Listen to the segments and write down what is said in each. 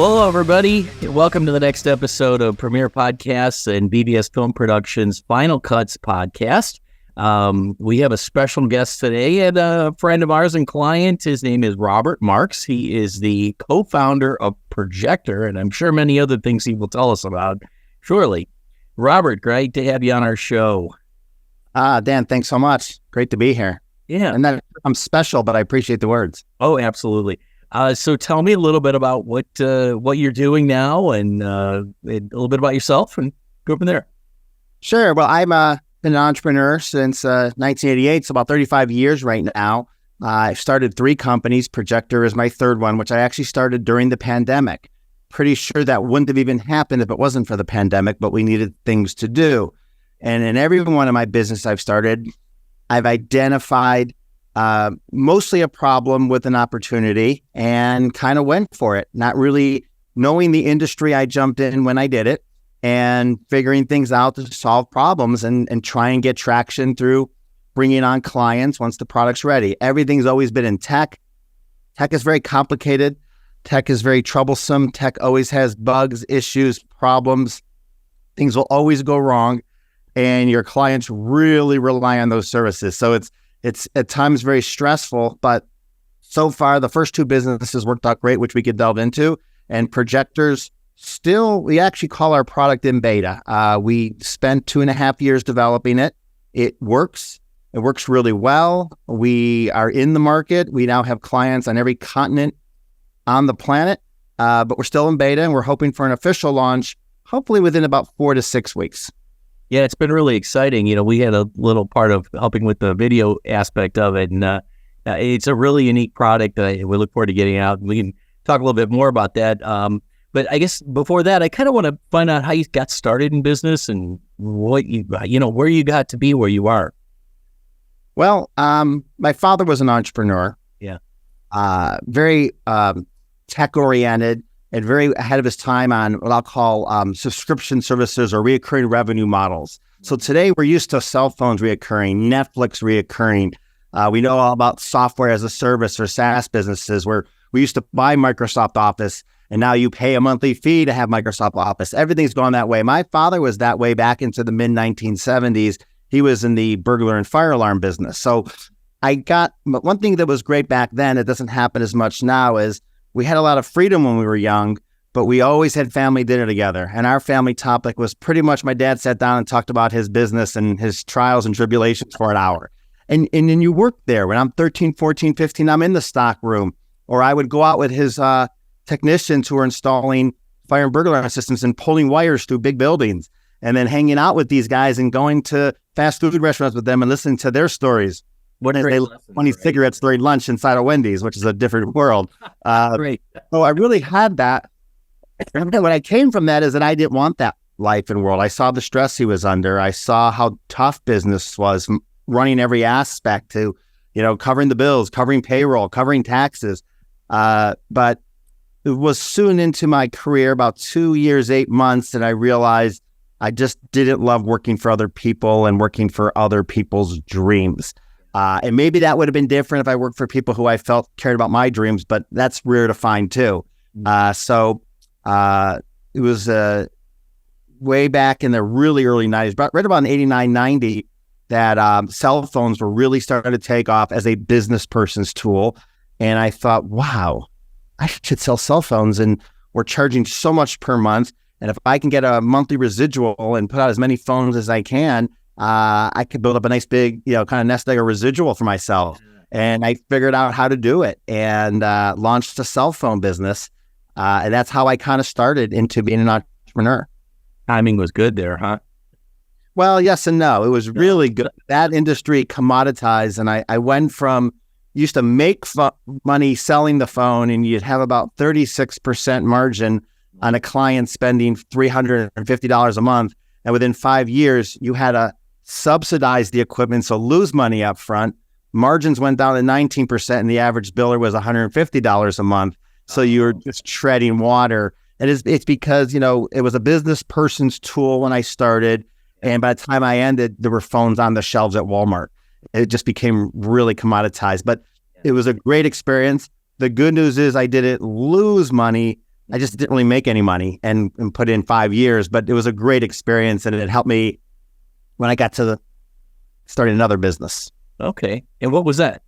Well, hello, everybody. Welcome to the next episode of Premiere Podcasts and BBS Film Productions Final Cuts podcast. We have a special guest today and a friend of ours and client. His name is Robert Marks. He is the co-founder of Projector, and I'm sure many other things he will tell us about shortly. Robert, great to have you on our show. Dan, thanks so much. Great to be here. Yeah. And that I'm special, but I appreciate the words. Oh, absolutely. So tell me a little bit about what you're doing now and a little bit about yourself and go from there. Sure. Well, I'm been an entrepreneur since 1988, so about 35 years right now. I've started 3 companies. Projector is my third one, which I actually started during the pandemic. Pretty sure that wouldn't have even happened if it wasn't for the pandemic, but we needed things to do. And in every one of my business I've started, I've identified mostly a problem with an opportunity and kind of went for it, not really knowing the industry I jumped in when I did it and figuring things out to solve problems and try and get traction through bringing on clients once the product's ready. Everything's always been in tech. Tech is very complicated. Tech is very troublesome. Tech always has bugs, issues, problems. Things will always go wrong, and your clients really rely on those services. So it's at times very stressful, but so far the first 2 businesses worked out great, which we could delve into. And Projectors still, we actually call our product in beta. We spent 2.5 years developing it. It works. It works really well. We are in the market. We now have clients on every continent on the planet, but we're still in beta and we're hoping for an official launch, hopefully within about 4 to 6 weeks. Yeah, it's been really exciting. You know, we had a little part of helping with the video aspect of it, and it's a really unique product that we look forward to getting out. We can talk a little bit more about that. But I guess before that, I kind of want to find out how you got started in business and what where you got to be where you are. Well, my father was an entrepreneur. Yeah. Very tech-oriented and very ahead of his time on what I'll call subscription services or reoccurring revenue models. So today we're used to cell phones reoccurring, Netflix reoccurring. We know all about software as a service or SaaS businesses where we used to buy Microsoft Office and now you pay a monthly fee to have Microsoft Office. Everything's gone that way. My father was that way back into the mid-1970s. He was in the burglar and fire alarm business. So but one thing that was great back then, it doesn't happen as much now, is we had a lot of freedom when we were young, but we always had family dinner together. And our family topic was pretty much my dad sat down and talked about his business and his trials and tribulations for an hour. And then you work there. When I'm 13, 14, 15, I'm in the stock room. Or I would go out with his technicians who were installing fire and burglar systems and pulling wires through big buildings. And then hanging out with these guys and going to fast food restaurants with them and listening to their stories. What is they 20 cigarettes during lunch inside of Wendy's, which is a different world. Great. So I really had that. And what I came from that is that I didn't want that life and world. I saw the stress he was under. I saw how tough business was, running every aspect to, covering the bills, covering payroll, covering taxes. But it was soon into my career, about 2 years, 8 months, and I realized I just didn't love working for other people and working for other people's dreams. And maybe that would have been different if I worked for people who I felt cared about my dreams, but that's rare to find too. So it was way back in the really early 90s, but right about in 89, 90, that cell phones were really starting to take off as a business person's tool. And I thought, wow, I should sell cell phones, and we're charging so much per month. And if I can get a monthly residual and put out as many phones as I can, I could build up a nice big, kind of nest egg or residual for myself. And I figured out how to do it and launched a cell phone business. And that's how I kind of started into being an entrepreneur. Timing was good there, huh? Well, yes and no. It was really good. That industry commoditized. And I went from, used to make money selling the phone, and you'd have about 36% margin on a client spending $350 a month. And within 5 years, you had to subsidize the equipment, so lose money up front. Margins went down to 19%, and the average biller was $150 a month. So you were just treading water. And it's because, it was a business person's tool when I started. And by the time I ended, there were phones on the shelves at Walmart. It just became really commoditized. But it was a great experience. The good news is I didn't lose money I just didn't really make any money and put in 5 years, but it was a great experience, and it helped me when I got to starting another business. Okay. And what was that?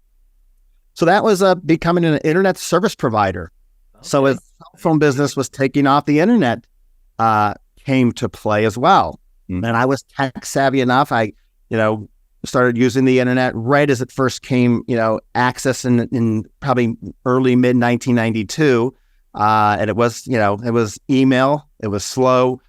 So that was becoming an internet service provider. Okay. So as the cell phone business was taking off, the internet came to play as well. And I was tech savvy enough. I, started using the internet right as it first came, access in probably early mid 1992. And it was, it was email. It was slow.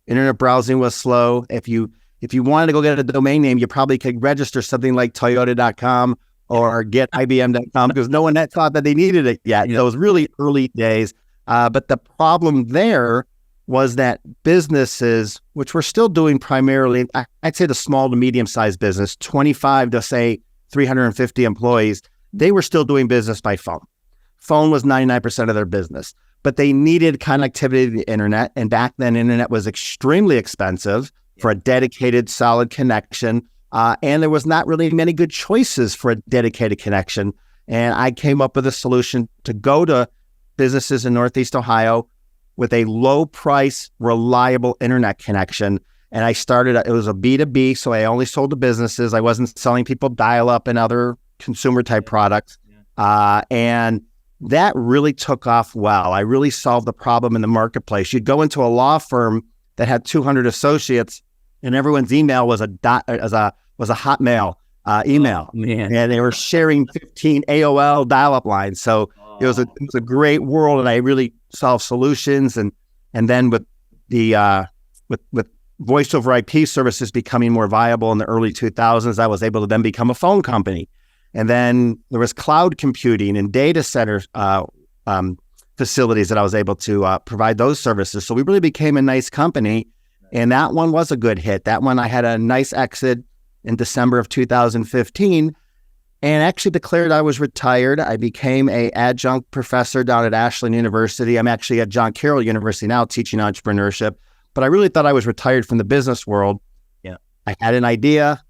Internet browsing was slow. If you wanted to go get a domain name, you probably could register something like Toyota.com or get IBM.com because no one had thought that they needed it yet. It was really early days. But the problem there was that businesses, which were still doing primarily, I'd say the small to medium-sized business, 25 to say 350 employees, they were still doing business by phone. Phone was 99% of their business, but they needed connectivity to the internet. And back then, internet was extremely expensive for a dedicated, solid connection. And there was not really many good choices for a dedicated connection. And I came up with a solution to go to businesses in Northeast Ohio with a low price, reliable internet connection. And I started, it was a B2B, so I only sold to businesses. I wasn't selling people dial-up and other consumer type products. And that really took off well. I really solved the problem in the marketplace. You'd go into a law firm that had 200 associates and everyone's email was a Hotmail email. Oh, man. And they were sharing 15 AOL dial-up lines. So it was a great world, and I really solved solutions. And then with the with voice over IP services becoming more viable in the early 2000s, I was able to then become a phone company. And then there was cloud computing and data center facilities that I was able to provide those services. So we really became a nice company, and that one was a good hit. That one I had a nice exit in December of 2015. And actually declared I was retired. I became an adjunct professor down at Ashland University. I'm actually at John Carroll University now teaching entrepreneurship, but I really thought I was retired from the business world. Yeah, I had an idea,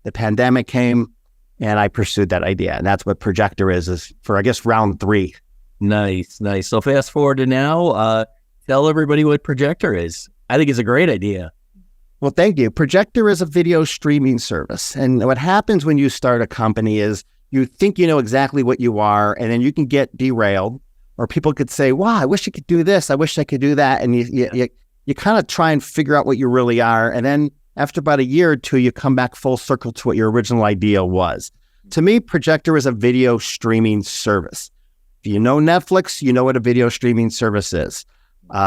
the pandemic came, and I pursued that idea. And that's what Projector is for, I guess, round 3. Nice. So fast forward to now, tell everybody what Projector is. I think it's a great idea. Well, thank you. Projector is a video streaming service. And what happens when you start a company is you think you know exactly what you are, and then you can get derailed, or people could say, wow, I wish I could do this. I wish I could do that. And you kind of try and figure out what you really are. And then after about a year or two, you come back full circle to what your original idea was. To me, Projector is a video streaming service. If you know Netflix, you know what a video streaming service is.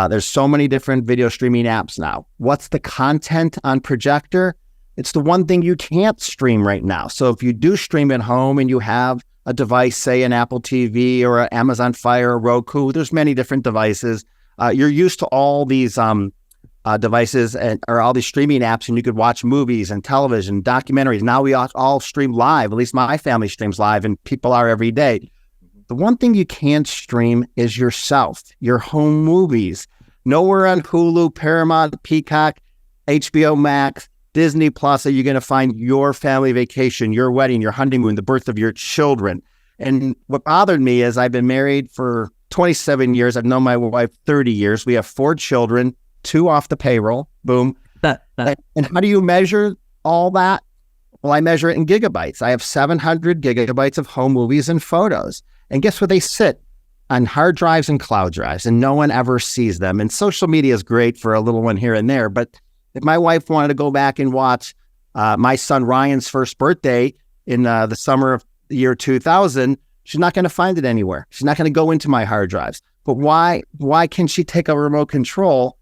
There's so many different video streaming apps now. What's the content on Projector? It's the one thing you can't stream right now. So if you do stream at home and you have a device, say an Apple TV or an Amazon Fire or Roku, there's many different devices. You're used to all these devices or all these streaming apps, and you could watch movies and television, documentaries. Now we all stream live. At least my family streams live, and people are every day. The one thing you can't stream is yourself, your home movies. Nowhere on Hulu, Paramount, Peacock, HBO Max, Disney Plus are you going to find your family vacation, your wedding, your honeymoon, the birth of your children. And what bothered me is I've been married for 27 years. I've known my wife 30 years. We have 4 children, 2 off the payroll. Boom. And how do you measure all that? Well, I measure it in gigabytes. I have 700 gigabytes of home movies and photos. And guess where they sit? On hard drives and cloud drives, and no one ever sees them. And social media is great for a little one here and there, but if my wife wanted to go back and watch my son Ryan's first birthday in the summer of the year 2000, she's not going to find it anywhere. She's not going to go into my hard drives. But why can she take a remote control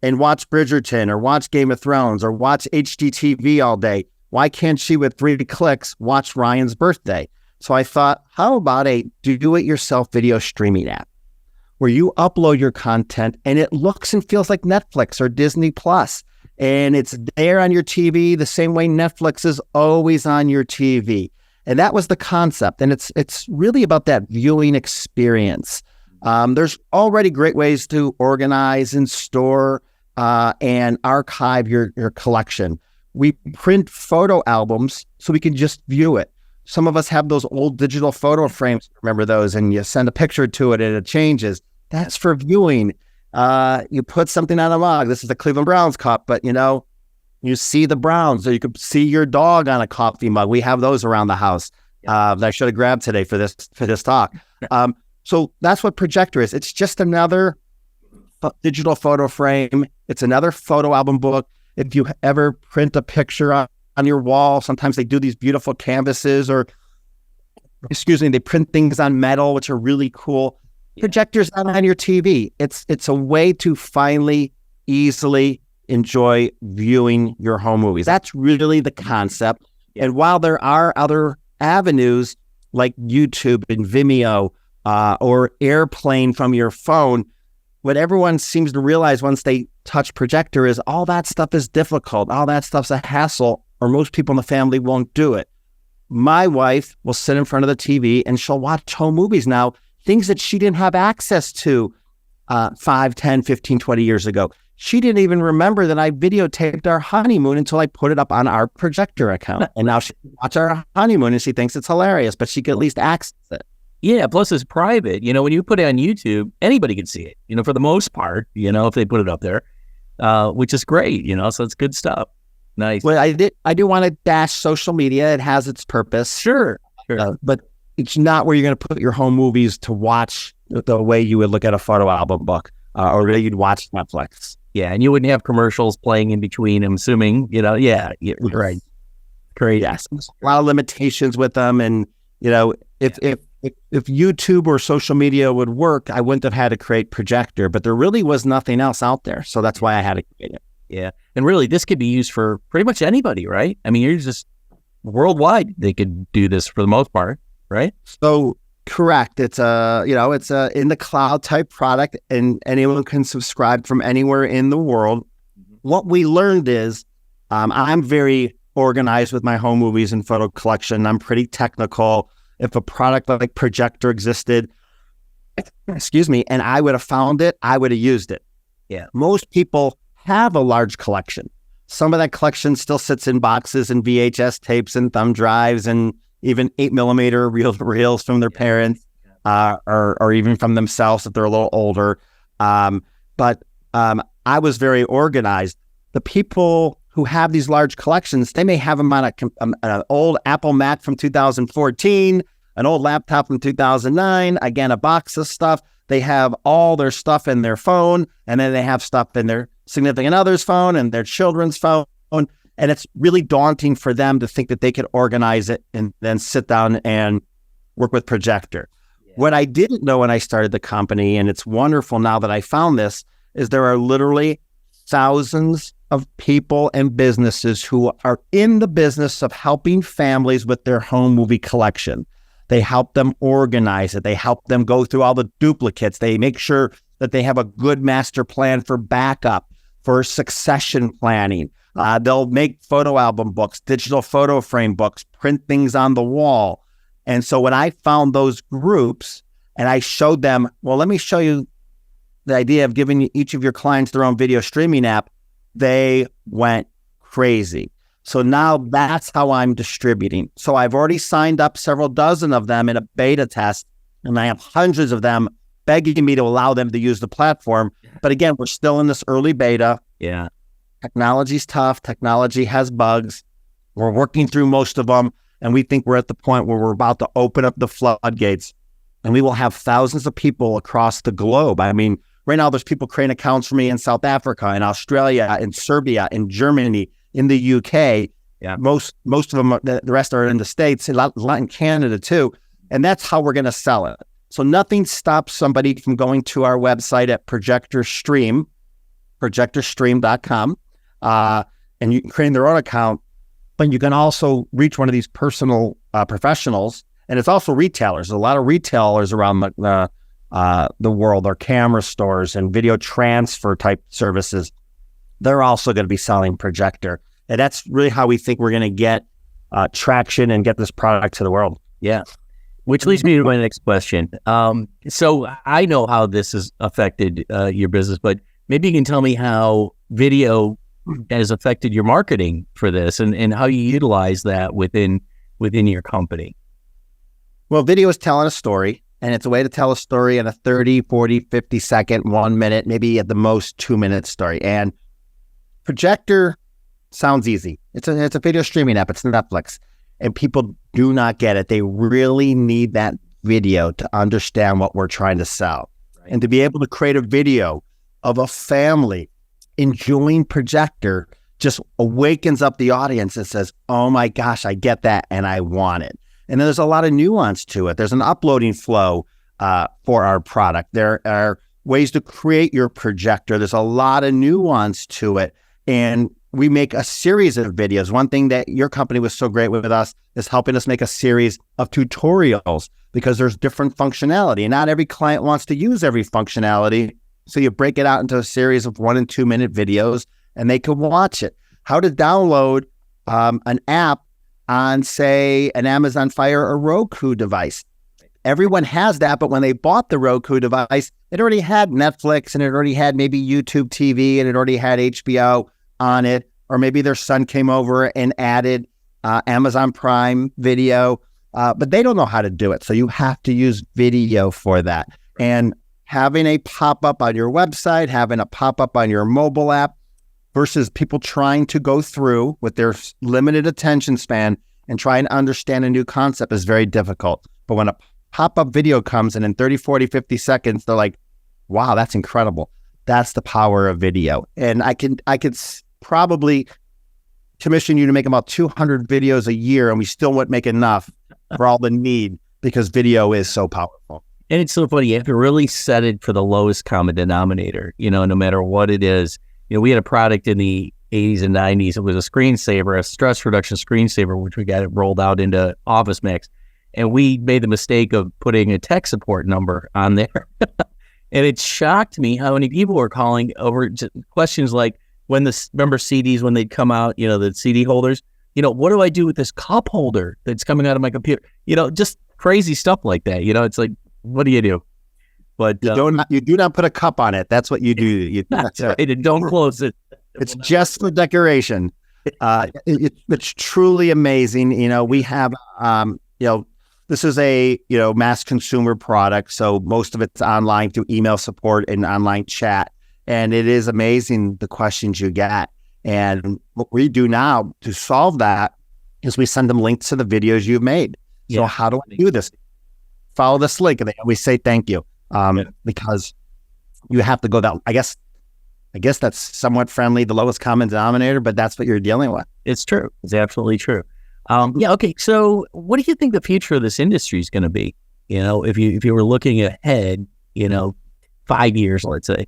and watch Bridgerton or watch Game of Thrones or watch HGTV all day? Why can't she, with 3 clicks, watch Ryan's birthday? So I thought, how about a do-it-yourself video streaming app where you upload your content and it looks and feels like Netflix or Disney Plus, and it's there on your TV the same way Netflix is always on your TV. And that was the concept. And it's really about that viewing experience. There's already great ways to organize and store and archive your collection. We print photo albums so we can just view it. Some of us have those old digital photo frames. Remember those? And you send a picture to it and it changes. That's for viewing. You put something on a mug. This is the Cleveland Browns cup, but you see the Browns, or you could see your dog on a coffee mug. We have those around the house that I should have grabbed today for this talk. So that's what Projector is. It's just another digital photo frame. It's another photo album book. If you ever print a picture on your wall, sometimes they do these beautiful canvases, or they print things on metal, which are really cool. Projector's not on your TV. It's a way to finally, easily enjoy viewing your home movies. That's really the concept. And while there are other avenues like YouTube and Vimeo or Airplane from your phone, what everyone seems to realize once they touch Projector is all that stuff is difficult. All that stuff's a hassle, or most people in the family won't do it. My wife will sit in front of the TV and she'll watch home movies now, things that she didn't have access to 5, 10, 15, 20 years ago. She didn't even remember that I videotaped our honeymoon until I put it up on our Projector account. And now she can watch our honeymoon and she thinks it's hilarious, but she can at least access it. Yeah, plus it's private. When you put it on YouTube, anybody can see it, for the most part, if they put it up there, which is great, so it's good stuff. Nice. Well, I do want to dash social media. It has its purpose. Sure. But it's not where you're going to put your home movies to watch the way you would look at a photo album book or that you'd watch Netflix. Yeah, and you wouldn't have commercials playing in between, I'm assuming, yeah, right. Great. Yes. There's a lot of limitations with them. And, if YouTube or social media would work, I wouldn't have had to create Projector, but there really was nothing else out there. So that's why I had to create it. Yeah. And really, this could be used for pretty much anybody, right? I mean, you're just worldwide. They could do this for the most part, right? So correct. It's it's a in the cloud type product, and anyone can subscribe from anywhere in the world. What we learned is I'm very organized with my home movies and photo collection. I'm pretty technical. If a product like Projector existed, and I would have found it, I would have used it. Yeah. Most people have a large collection. Some of that collection still sits in boxes and VHS tapes and thumb drives and even 8mm reels from their parents or even from themselves if they're a little older. But I was very organized. The people who have these large collections, they may have them on an old Apple Mac from 2014, an old laptop from 2009, again, a box of stuff. They have all their stuff in their phone, and then they have stuff in their significant other's phone and their children's phone. And it's really daunting for them to think that they could organize it and then sit down and work with Projector. Yeah. What I didn't know when I started the company, and it's wonderful now that I found this, is there are literally thousands of people and businesses who are in the business of helping families with their home movie collection. They help them organize it. They help them go through all the duplicates. They make sure that they have a good master plan for backup, for succession planning. They'll make photo album books, digital photo frame books, print things on the wall. And so when I found those groups and I showed them, well, let me show you the idea of giving each of your clients their own video streaming app, they went crazy. So now that's how I'm distributing. So I've already signed up several dozen of them in a beta test, and I have hundreds of them begging me to allow them to use the platform. But again, we're still in this early beta. Yeah. Technology's tough. Technology has bugs. We're working through most of them, and we think we're at the point where we're about to open up the floodgates, and we will have thousands of people across the globe. I mean, right now there's people creating accounts for me in South Africa, in Australia, in Serbia, in Germany, in the UK. Yeah. Most of them, the rest are in the States, a lot in Canada too. And that's how we're going to sell it. So nothing stops somebody from going to our website at projectorstream.com, and you can create their own account, but you can also reach one of these personal professionals. And it's also retailers. There's a lot of retailers around the world, or camera stores and video transfer type services. They're also going to be selling Projector. And that's really how we think we're going to get traction and get this product to the world. Yeah. Which leads me to my next question. So I know how this has affected your business, but maybe you can tell me how video has affected your marketing for this and how you utilize that within your company. Well, video is telling a story. And it's a way to tell a story in a 30, 40, 50 second, 1 minute, maybe at the most 2 minute story. And Projector sounds easy. It's a video streaming app. It's Netflix. And people do not get it. They really need that video to understand what we're trying to sell. Right. And to be able to create a video of a family enjoying Projector just awakens up the audience and says, oh my gosh, I get that and I want it. And there's a lot of nuance to it. There's an uploading flow for our product. There are ways to create your projector. There's a lot of nuance to it. And we make a series of videos. One thing that your company was so great with us is helping us make a series of tutorials because there's different functionality. And not every client wants to use every functionality. So you break it out into a series of 1 and 2 minute videos and they can watch it. How to download an app on, say, an Amazon Fire or Roku device. Everyone has that, but when they bought the Roku device, it already had Netflix and it already had maybe YouTube TV and it already had HBO on it, or maybe their son came over and added Amazon Prime Video, but they don't know how to do it. So you have to use video for that. And having a pop-up on your website, having a pop-up on your mobile app, versus people trying to go through with their limited attention span and try and understand a new concept is very difficult. But when a pop-up video comes in 30, 40, 50 seconds, they're like, wow, that's incredible. That's the power of video. And I could probably commission you to make about 200 videos a year and we still wouldn't make enough for all the need because video is so powerful. And it's so funny. You have to really set it for the lowest common denominator, no matter what it is. We had a product in the 80s and 90s. It was a screensaver, a stress reduction screensaver, which we got it rolled out into Office Max. And we made the mistake of putting a tech support number on there. And it shocked me how many people were calling over questions like remember CDs when they'd come out, the CD holders, what do I do with this cup holder that's coming out of my computer? Just crazy stuff like that. It's like, what do you do? But you do not put a cup on it. That's what you do. That's right. And don't close it. It's just for decoration. It's truly amazing. We have, this is a, mass consumer product. So most of it's online through email support and online chat. And it is amazing the questions you get. And what we do now to solve that is we send them links to the videos you've made. So how do I do this? Follow this link. And we say thank you. Because you have to go that, I guess that's somewhat friendly, the lowest common denominator, but that's what you're dealing with. It's true. It's absolutely true. Okay. So what do you think the future of this industry is going to be? If you were looking ahead, 5 years, let's say.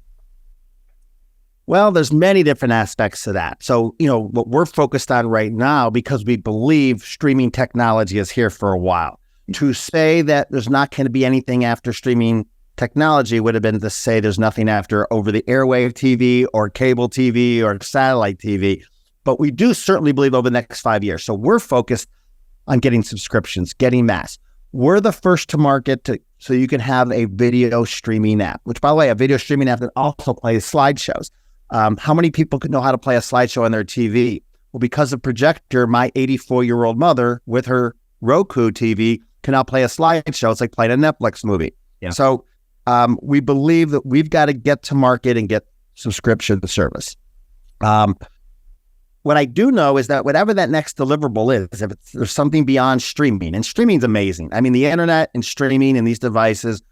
Well, there's many different aspects to that. So, what we're focused on right now, because we believe streaming technology is here for a while. To say that there's not going to be anything after streaming technology would have been to say there's nothing after over-the-airwave TV or cable TV or satellite TV. But we do certainly believe over the next 5 years. So we're focused on getting subscriptions, getting mass. We're the first to market so you can have a video streaming app, which, by the way, a video streaming app that also plays slideshows. How many people could know how to play a slideshow on their TV? Well, because of Projector, my 84-year-old mother with her Roku TV can now play a slideshow. It's like playing a Netflix movie. Yeah. So we believe that we've got to get to market and get subscription service. What I do know is that whatever that next deliverable is, if there's something beyond streaming, and streaming's amazing. I mean, the internet and streaming and these devices,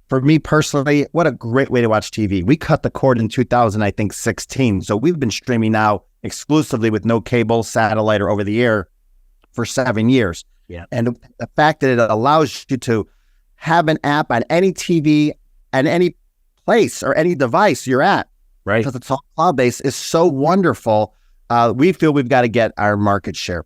for me personally, what a great way to watch TV. We cut the cord in 2016. So we've been streaming now exclusively with no cable, satellite, or over the air for 7 years. Yeah. And the fact that it allows you to have an app on any TV and any place or any device you're at, right? Because it's all cloud-based, is so wonderful. We feel we've got to get our market share.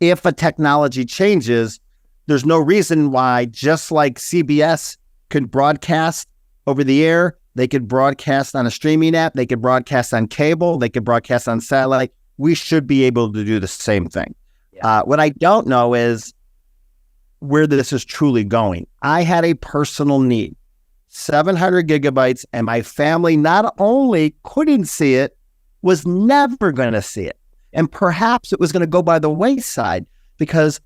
If a technology changes, there's no reason why, just like CBS could broadcast over the air, they could broadcast on a streaming app, they could broadcast on cable, they could broadcast on satellite. We should be able to do the same thing. Yeah. What I don't know is where this is truly going. I had a personal need, 700 gigabytes, and my family not only couldn't see it, was never going to see it. And perhaps it was going to go by the wayside because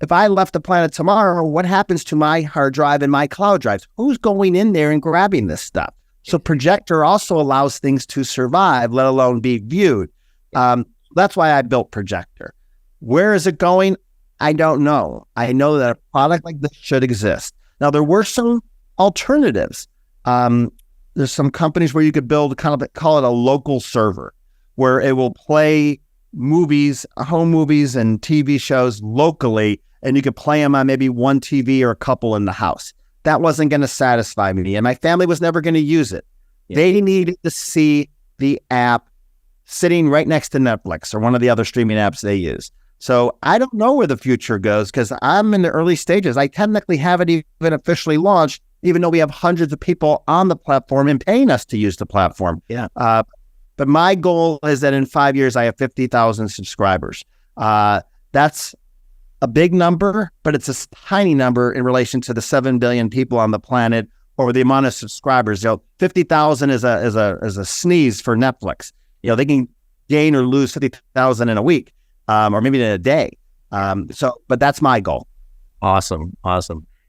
if I left the planet tomorrow, what happens to my hard drive and my cloud drives? Who's going in there and grabbing this stuff? So Projector also allows things to survive, let alone be viewed. That's why I built Projector. Where is it going? I don't know. I know that a product like this should exist. Now, there were some alternatives. There's some companies where you could build call it a local server, where it will play movies, home movies and TV shows locally, and you could play them on maybe one TV or a couple in the house. That wasn't going to satisfy me, and my family was never going to use it. Yeah. They needed to see the app sitting right next to Netflix or one of the other streaming apps they use. So I don't know where the future goes because I'm in the early stages. I technically haven't even officially launched, even though we have hundreds of people on the platform and paying us to use the platform. Yeah. But my goal is that in 5 years, I have 50,000 subscribers. That's a big number, but it's a tiny number in relation to the 7 billion people on the planet or the amount of subscribers. 50,000 is a sneeze for Netflix. They can gain or lose 50,000 in a week, or maybe in a day. But that's my goal. Awesome.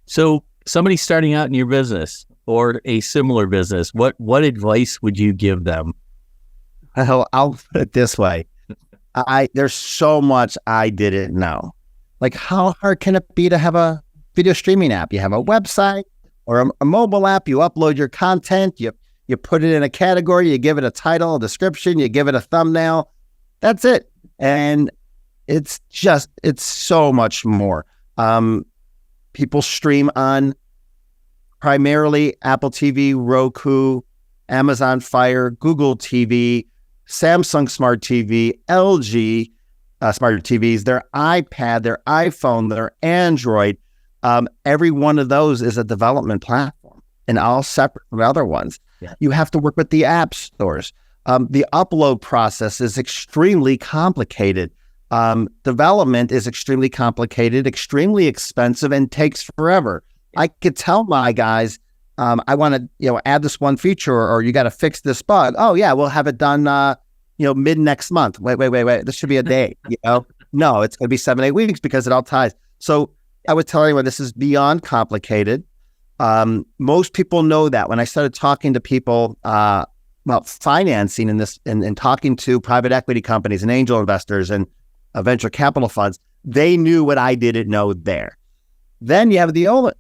So somebody starting out in your business or a similar business, what advice would you give them? I'll put it this way. There's so much I didn't know. Like, how hard can it be to have a video streaming app? You have a website or a mobile app, you upload your content, you put it in a category, you give it a title, a description, you give it a thumbnail. That's it. And it's so much more. People stream on primarily Apple TV, Roku, Amazon Fire, Google TV, Samsung Smart TV, LG Smart TVs, their iPad, their iPhone, their Android. Every one of those is a development platform and all separate from other ones. Yeah. You have to work with the app stores. The upload process is extremely complicated. Development is extremely complicated, extremely expensive, and takes forever. I could tell my guys, I want to, add this one feature, or you got to fix this bug. Oh yeah, we'll have it done, mid next month. Wait. This should be a day. No, it's going to be 7-8 weeks because it all ties. So I would tell anyone this is beyond complicated. Most people know that. When I started talking to people about financing and talking to private equity companies and angel investors and venture capital funds, they knew what I didn't know there. Then you have the other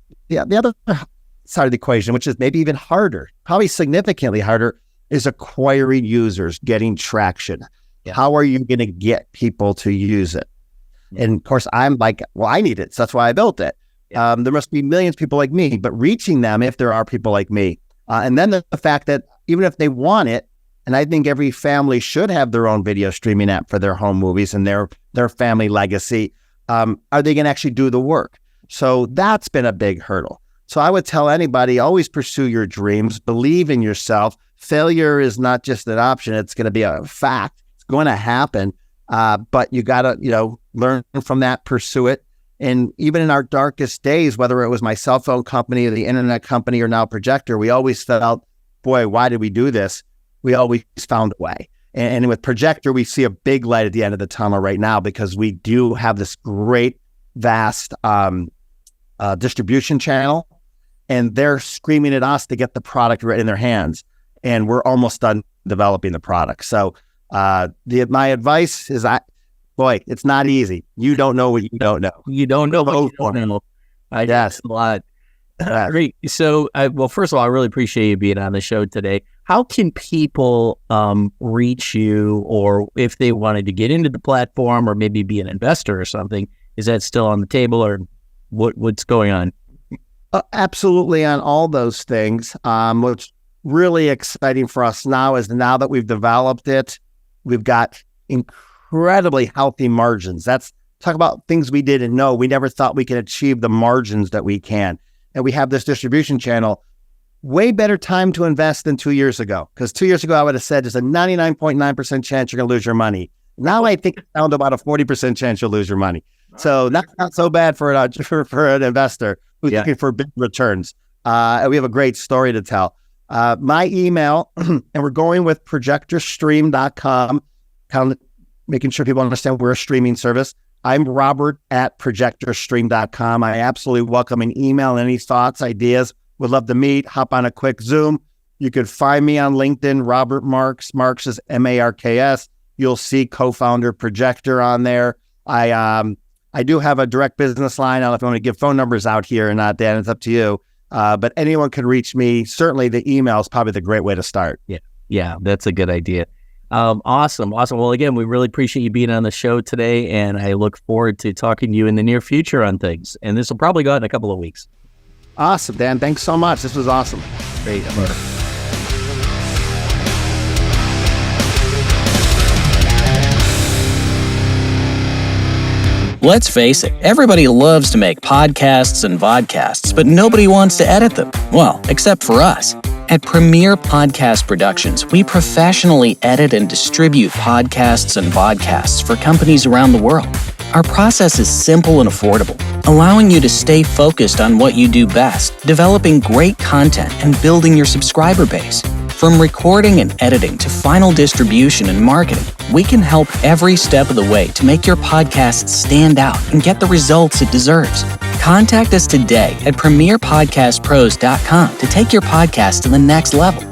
side of the equation, which is maybe even harder, probably significantly harder, is acquiring users, getting traction. Yeah. How are you going to get people to use it? Yeah. And of course, I'm like, well, I need it. So that's why I built it. Yeah. There must be millions of people like me, but reaching them if there are people like me. And then the fact that even if they want it, and I think every family should have their own video streaming app for their home movies and their family legacy, are they going to actually do the work? So that's been a big hurdle. So I would tell anybody, always pursue your dreams, believe in yourself. Failure is not just an option. It's going to be a fact. It's going to happen. But you got to, learn from that, pursue it. And even in our darkest days, whether it was my cell phone company or the internet company or now Projector, we always felt, boy, why did we do this? We always found a way. And with Projector, we see a big light at the end of the tunnel right now because we do have this great, vast distribution channel, and they're screaming at us to get the product right in their hands. And we're almost done developing the product. So my advice is, it's not easy. You don't know what you don't know. You don't know what you don't know. I guess a lot. Great. So, first of all, I really appreciate you being on the show today. How can people reach you, or if they wanted to get into the platform or maybe be an investor or something, is that still on the table, or what's going on? Absolutely on all those things. What's really exciting for us now is now that we've developed it, we've got incredibly healthy margins. Talk about things we didn't know. We never thought we could achieve the margins that we can. And we have this distribution channel. Way better time to invest than 2 years ago. Because 2 years ago, I would have said there's a 99.9% chance you're going to lose your money. Now I think it's down to about a 40% chance you'll lose your money. So not so bad for an investor who's looking for big returns. And we have a great story to tell. My email, and we're going with projectorstream.com, kind of making sure people understand we're a streaming service. I'm Robert at projectorstream.com. I absolutely welcome an email, any thoughts, ideas. Would love to meet, hop on a quick Zoom. You could find me on LinkedIn, Robert Marks. Marks is Marks. You'll see co-founder Projector on there. I do have a direct business line. I don't know if I want to give phone numbers out here or not, Dan. It's up to you. But anyone can reach me. Certainly the email is probably the great way to start. Yeah, that's a good idea. Awesome. Well, again, we really appreciate you being on the show today, and I look forward to talking to you in the near future on things. And this will probably go out in a couple of weeks. Awesome, Dan. Thanks so much. This was awesome. Great. Let's face it, everybody loves to make podcasts and vodcasts, but nobody wants to edit them. Well, except for us. At Premier Podcast Productions, we professionally edit and distribute podcasts and vodcasts for companies around the world. Our process is simple and affordable, allowing you to stay focused on what you do best, developing great content and building your subscriber base. From recording and editing to final distribution and marketing, we can help every step of the way to make your podcast stand out and get the results it deserves. Contact us today at premierpodcastpros.com to take your podcast to the next level.